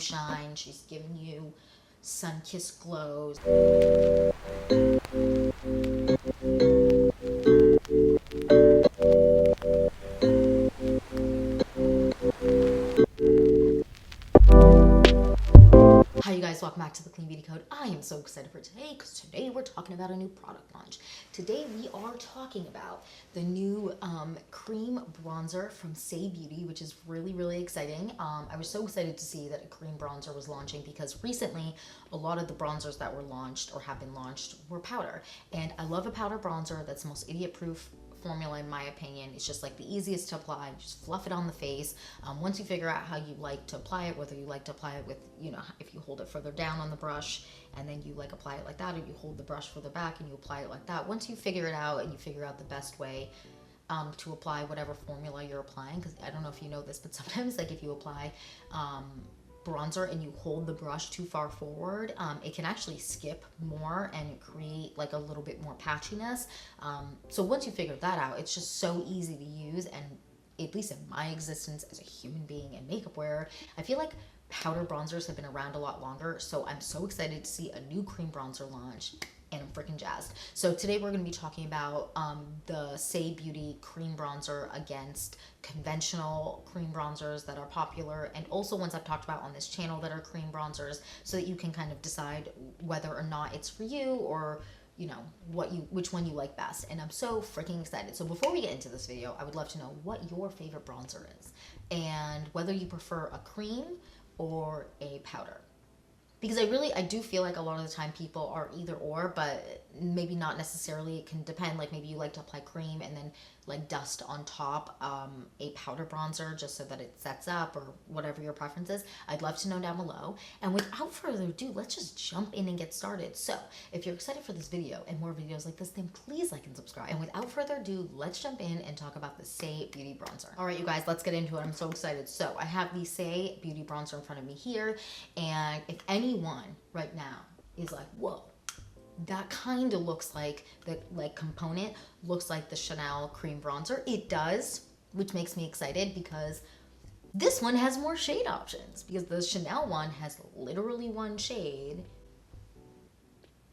you shine. She's giving you sun-kissed glows. Hi you guys, welcome back to the Clean Beauty Code. I am so excited for today because today we're talking about a new product launch. Today we are talking about the new cream bronzer from Saie Beauty, which is really exciting. I was so excited to see that a cream bronzer was launching because recently a lot of the bronzers that were launched or have been launched were powder. And I love a powder bronzer. That's the most idiot-proof formula in my opinion. It's just like the easiest to apply. Just fluff it on the face. Once you figure out how you like to apply it, whether you like to apply it with, you know, if you hold it further down on the brush and then you like apply it like that, or you hold the brush further back and you apply it like that. Once you figure it out and you figure out the best way to apply whatever formula you're applying, because I don't know if you know this, but sometimes like if you apply bronzer and you hold the brush too far forward, it can actually skip more and create like a little bit more patchiness. So once you figure that out, it's just so easy to use. And at least in my existence as a human being and makeup wearer, I feel like powder bronzers have been around a lot longer. So I'm so excited to see a new cream bronzer launch. And I'm freaking jazzed. So today we're going to be talking about the Saie Beauty cream bronzer against conventional cream bronzers that are popular, and also ones I've talked about on this channel that are cream bronzers, so that you can kind of decide whether or not it's for you, or you know which one you like best. And I'm so freaking excited. So before we get into this video, I would love to know what your favorite bronzer is and whether you prefer a cream or a powder. Because I do feel like a lot of the time people are either or, but maybe not necessarily. It can depend. Like maybe you like to apply cream and then like dust on top a powder bronzer just so that it sets up, or whatever your preference is. I'd love to know down below. And without further ado, let's just jump in and get started. So if you're excited for this video and more videos like this, then please like and subscribe. And without further ado, let's jump in and talk about the Saie Beauty bronzer. All right, you guys, let's get into it. I'm so excited. So I have the Saie Beauty bronzer in front of me here. And if anyone right now is like, whoa, that kind of looks like the component looks like the Chanel cream bronzer, it does, which makes me excited because this one has more shade options, because the Chanel one has literally one shade.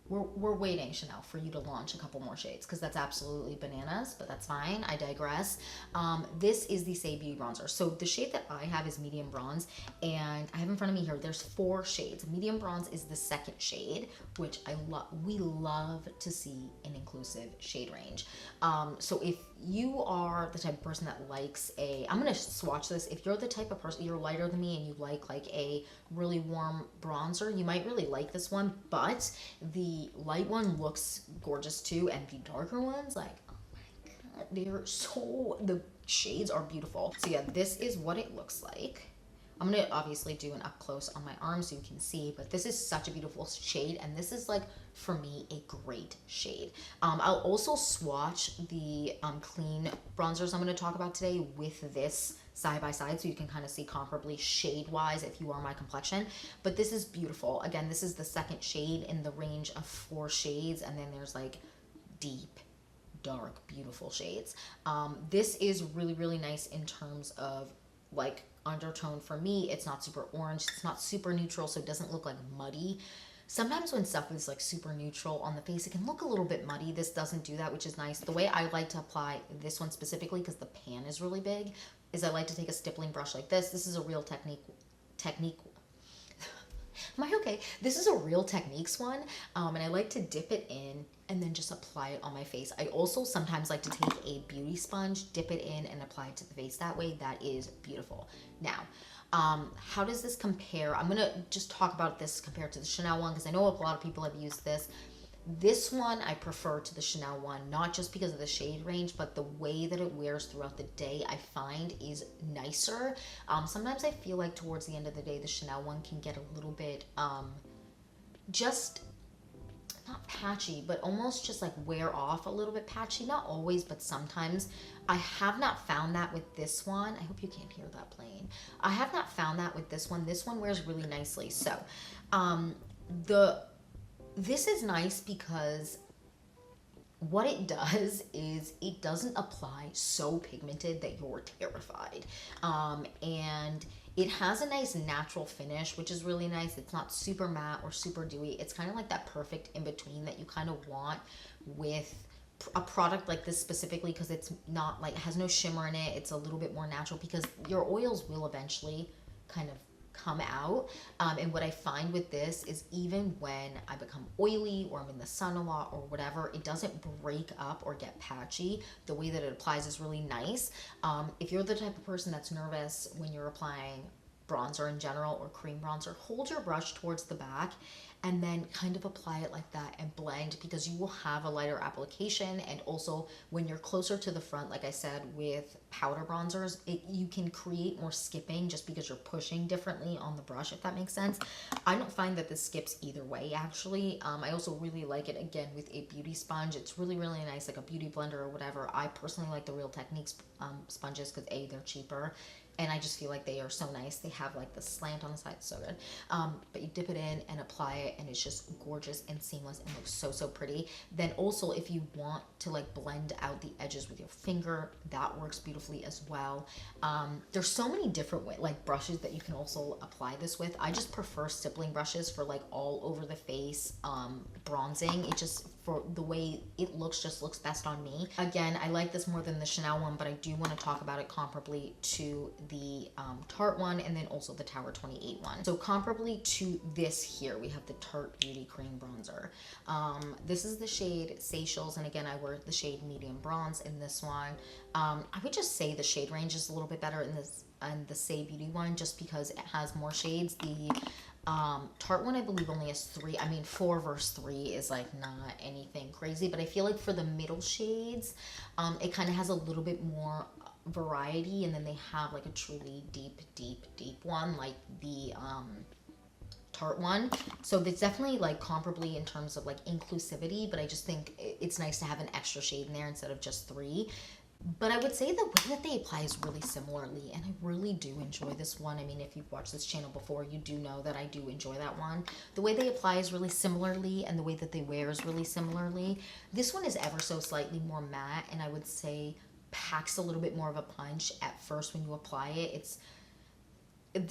We're waiting, Chanel, for you to launch a couple more shades, because that's absolutely bananas, but that's fine. I digress. This is the Saie Beauty bronzer. So the shade that I have is medium bronze, and I have in front of me here, there's 4 shades. Medium bronze is the second shade, which we love to see an inclusive shade range. So if you are the type of person that likes I'm gonna swatch this. If you're the type of person, you're lighter than me and you like a really warm bronzer, you might really like this one, but the light one looks gorgeous too, and the darker ones, like, oh my god, the shades are beautiful. So yeah, this is what it looks like. I'm gonna obviously do an up close on my arm so you can see, but this is such a beautiful shade, and this is like, for me, a great shade. I'll also swatch the clean bronzers I'm gonna talk about today with this side by side, so you can kind of see comparably shade wise if you are my complexion. But this is beautiful. Again, this is the second shade in the range of 4 shades, and then there's like deep, dark, beautiful shades. This is really nice in terms of like undertone. For me, it's not super orange, it's not super neutral, so it doesn't look like muddy. Sometimes when stuff is like super neutral on the face, it can look a little bit muddy. This doesn't do that, which is nice. The way I like to apply this one specifically, because the pan is really big, is I like to take a stippling brush like this. This is a real technique am I okay? This is a Real Techniques one, and I like to dip it in and then just apply it on my face. I also sometimes like to take a beauty sponge, dip it in, and apply it to the face that way. That is beautiful. Now, how does this compare? I'm gonna just talk about this compared to the Chanel one, because I know a lot of people have used this. This one I prefer to the Chanel one, not just because of the shade range, but the way that it wears throughout the day, I find is nicer. Sometimes I feel like towards the end of the day, the Chanel one can get a little bit, just not patchy, but almost just like wear off a little bit patchy. Not always, but sometimes. I have not found that with this one. I hope you can't hear that plane. I have not found that with this one. This one wears really nicely. So, this is nice because what it does is it doesn't apply so pigmented that you're terrified. And It has a nice natural finish, which is really nice. It's not super matte or super dewy. It's kind of like that perfect in between that you kind of want with a product like this specifically, because it's not like, it has no shimmer in it. It's a little bit more natural because your oils will eventually kind of come out. And what I find with this is even when I become oily or I'm in the sun a lot or whatever, it doesn't break up or get patchy. The way that it applies is really nice. If you're the type of person that's nervous when you're applying bronzer in general or cream bronzer, hold your brush towards the back and then kind of apply it like that and blend, because you will have a lighter application. And also when you're closer to the front, like I said, with powder bronzers, you can create more skipping just because you're pushing differently on the brush, if that makes sense. I don't find that this skips either way, actually. I also really like it, again, with a beauty sponge. It's really, really nice, like a beauty blender or whatever. I personally like the Real Techniques sponges because A, they're cheaper, and I just feel like they are so nice. They have like the slant on the side, so good. But you dip it in and apply it, and it's just gorgeous and seamless and looks so, so pretty. Then also, if you want to like blend out the edges with your finger, that works beautifully as well. There's so many different like brushes that you can also apply this with. I just prefer stippling brushes for like all over the face bronzing. It just, for the way it looks, just looks best on me. Again, I like this more than the Chanel one, but I do want to talk about it comparably to the Tarte one, and then also the Tower 28 one. So comparably to this here, we have the Tarte Beauty Cream Bronzer. This is the shade Seychelles, and again, I wear the shade medium bronze in this one. I would just say the shade range is a little bit better in this, and the Saie Beauty one, just because it has more shades. The Tarte one, I believe, only has 3. I mean, 4 versus 3 is like not anything crazy, but I feel like for the middle shades, it kind of has a little bit more variety, and then they have like a truly deep one, like the Tarte one. So it's definitely like comparably in terms of like inclusivity, but I just think it's nice to have an extra shade in there instead of just 3. But I would say the way that they apply is really similarly, and I really do enjoy this one. I mean, if you've watched this channel before, you do know that I do enjoy that one. The way they apply is really similarly, and the way that they wear is really similarly. This one is ever so slightly more matte, and I would say packs a little bit more of a punch at first when you apply it. It's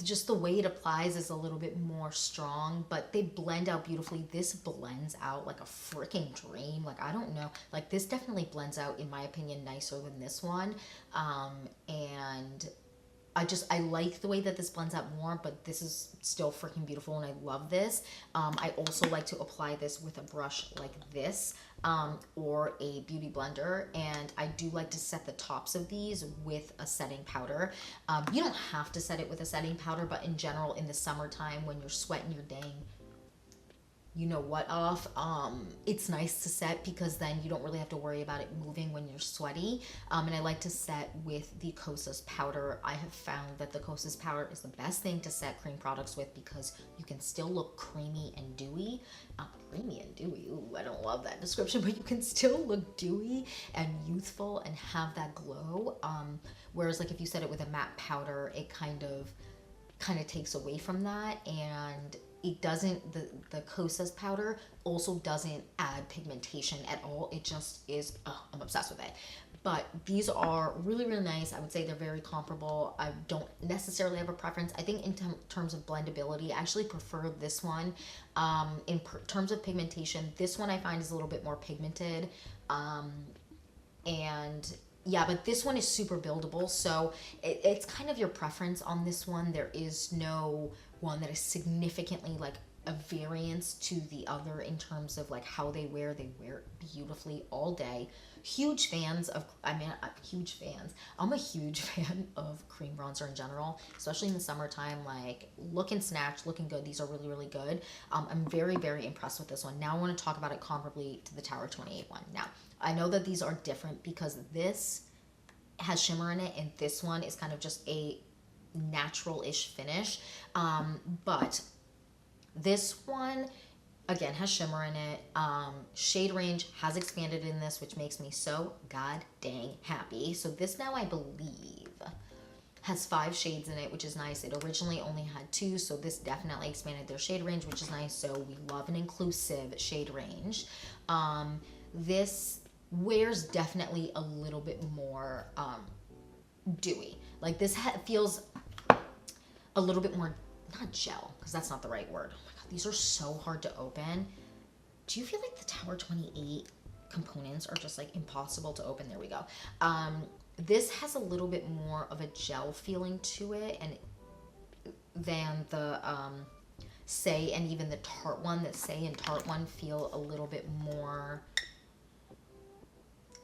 just the way it applies is a little bit more strong, but they blend out beautifully. This blends out like a freaking dream. Like, I don't know, like this definitely blends out, in my opinion, nicer than this one. And I like the way that this blends out more, but this is still freaking beautiful, and I love this. I also like to apply this with a brush like this, or a beauty blender, and I do like to set the tops of these with a setting powder. You don't have to set it with a setting powder, but in general, in the summertime when you're sweating your dang you know what off, it's nice to set, because then you don't really have to worry about it moving when you're sweaty. And I like to set with the Kosas powder. I have found that the Kosas powder is the best thing to set cream products with, because you can still look creamy and dewy. Creamy and dewy, ooh, I don't love that description, but you can still look dewy and youthful and have that glow. Whereas like if you set it with a matte powder, it kind of takes away from that, and it doesn't, the Kosas powder also doesn't add pigmentation at all. It just is, I'm obsessed with it. But these are really, really nice. I would say they're very comparable. I don't necessarily have a preference. I think in terms of blendability, I actually prefer this one. In terms of pigmentation, this one I find is a little bit more pigmented. And yeah, but this one is super buildable, so it's kind of your preference on this one. There is no one that is significantly like a variance to the other in terms of like how they wear it beautifully all day. Huge fans of, huge fans. I'm a huge fan of cream bronzer in general, especially in the summertime. Like, looking snatched, looking good. These are really, really good. I'm very, very impressed with this one. Now I want to talk about it comparably to the Tower 28 one. Now, I know that these are different because this has shimmer in it and this one is kind of just a natural-ish finish. But this one, again, has shimmer in it. Shade range has expanded in this, which makes me so god dang happy. So this now, I believe, has 5 shades in it, which is nice. It originally only had 2, so this definitely expanded their shade range, which is nice. So we love an inclusive shade range. This wears definitely a little bit more dewy. Like, this feels a little bit more, not gel, because that's not the right word. Oh my God, these are so hard to open. Do you feel like the Tower 28 components are just like impossible to open? There we go. This has a little bit more of a gel feeling to it and than the Saie and even the Tarte one. The Saie and Tarte one feel a little bit more,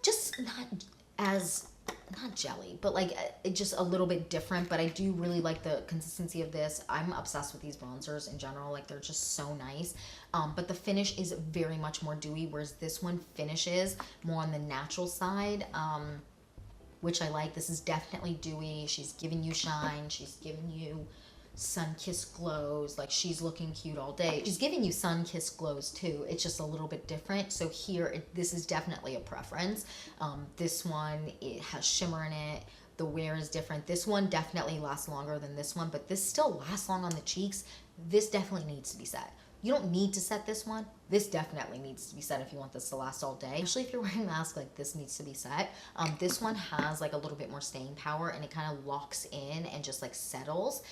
just not jelly, but like just a little bit different. But I do really like the consistency of this. I'm obsessed with these bronzers in general. Like they're just so nice. But the finish is very much more dewy, whereas this one finishes more on the natural side, which I like. This is definitely dewy. She's giving you shine. She's giving you sun-kissed glows. Like she's looking cute all day. She's giving you sun-kissed glows too. It's just a little bit different. So here, this is definitely a preference. This one, it has shimmer in it. The wear is different. This one definitely lasts longer than this one, but this still lasts long on the cheeks. This definitely needs to be set. You don't need to set this one. This definitely needs to be set if you want this to last all day. Especially if you're wearing a mask, like this needs to be set. This one has like a little bit more staying power and it kind of locks in and just like settles,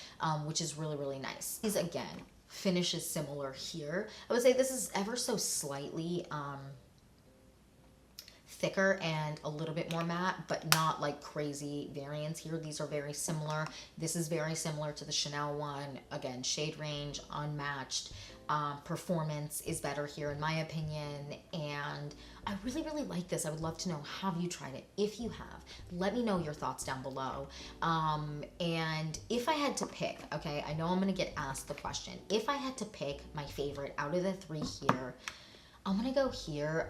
which is really, really nice. These again, finish is similar here. I would say this is ever so slightly thicker and a little bit more matte, but not like crazy variants here. These are very similar. This is very similar to the Chanel one. Again, shade range, unmatched. Performance is better here in my opinion, and I really, really like this. I would love to know, have you tried it? If you have, let me know your thoughts down below. And if I had to pick, okay, I know I'm gonna get asked the question, if I had to pick my favorite out of the three here, I'm gonna go here,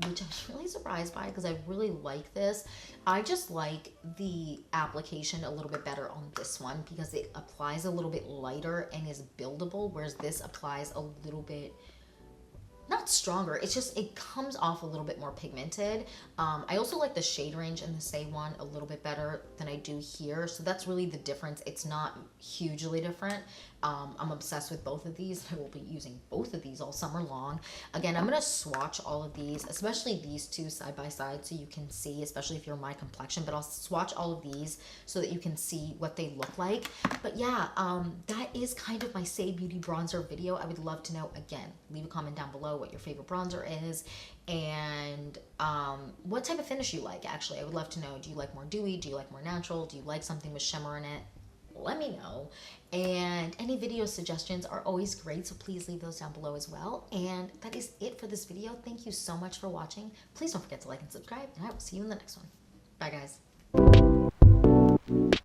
which I'm really surprised by because I really like this. I just like the application a little bit better on this one because it applies a little bit lighter and is buildable, whereas this applies a little bit, not stronger, it's just, it comes off a little bit more pigmented. I also like the shade range in the Saie one a little bit better than I do here. So that's really the difference. It's not hugely different. I'm obsessed with both of these. I will be using both of these all summer long. Again, I'm going to swatch all of these, especially these two side by side so you can see, especially if you're my complexion, but I'll swatch all of these so that you can see what they look like. But yeah, that is kind of my Saie Beauty bronzer video. I would love to know, again, leave a comment down below what your favorite bronzer is and what type of finish you like. Actually, I would love to know, do you like more dewy? Do you like more natural? Do you like something with shimmer in it? Let me know. And any video suggestions are always great, so please leave those down below as well. And that is it for this video. Thank you so much for watching. Please don't forget to like and subscribe, and I will see you in the next one. Bye, guys.